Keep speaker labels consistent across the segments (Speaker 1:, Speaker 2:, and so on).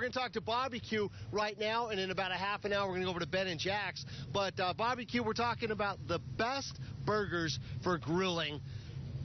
Speaker 1: We're going to talk to Barbecue right now, and in about a half an hour, we're going to go over to Ben and Jack's. But Barbecue, we're talking about the best burgers for grilling.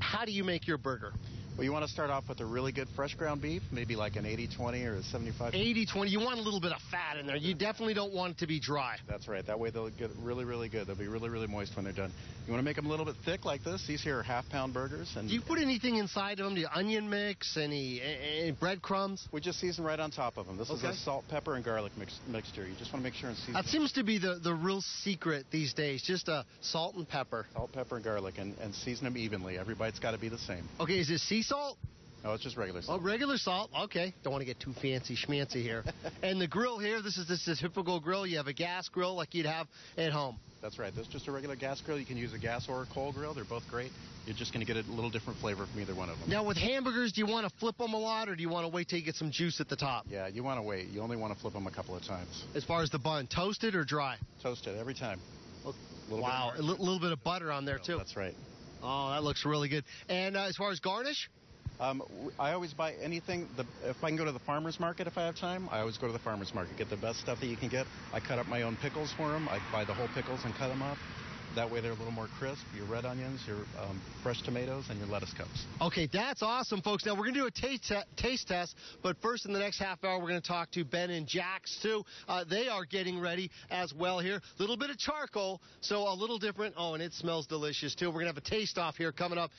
Speaker 1: How do you make your burger?
Speaker 2: Well, you want to start off with a really good fresh ground beef, maybe like an 80-20 or a 75.
Speaker 1: 80-20. You want a little bit of fat in there. You definitely don't want it to be dry.
Speaker 2: That's right. That way they'll get really, really good. They'll be really, really moist when they're done. You want to make them a little bit thick like this. These here are half-pound burgers. And
Speaker 1: do you put anything inside of them? Do you onion mix? Any breadcrumbs?
Speaker 2: We just season right on top of them. This is a salt, pepper, and garlic mixture. You just want to make sure and season.
Speaker 1: That seems to be the real secret these days. Just salt and pepper.
Speaker 2: Salt, pepper, and garlic, and season them evenly. Every bite's got to be the same.
Speaker 1: Okay, is it sea salt?
Speaker 2: No, it's just regular salt.
Speaker 1: Oh, regular salt. Okay. Don't want to get too fancy schmancy here. And the grill here, this is a typical grill. You have a gas grill like you'd have at home.
Speaker 2: That's right. This is just a regular gas grill. You can use a gas or a coal grill. They're both great. You're just going to get a little different flavor from either one of them.
Speaker 1: Now, with hamburgers, do you want to flip them a lot, or do you want to wait till you get some juice at the top?
Speaker 2: Yeah, you want to wait. You only want to flip them a couple of times.
Speaker 1: As far as the bun, toasted or dry?
Speaker 2: Toasted every time.
Speaker 1: Wow, a little bit of butter on there, too.
Speaker 2: That's right.
Speaker 1: Oh, that looks really good. And as far as garnish?
Speaker 2: I always buy anything. If I can go to the farmer's market if I have time, I always go to the farmer's market. Get the best stuff that you can get. I cut up my own pickles for them. I buy the whole pickles and cut them up. That way they're a little more crisp. Your red onions, your fresh tomatoes, and your lettuce cups. Okay,
Speaker 1: that's awesome, folks. Now, we're going to do a taste test, but first in the next half hour, we're going to talk to Ben and Jack's, too. They are getting ready as well here. A little bit of charcoal, so a little different. Oh, and it smells delicious, too. We're going to have a taste-off here coming up.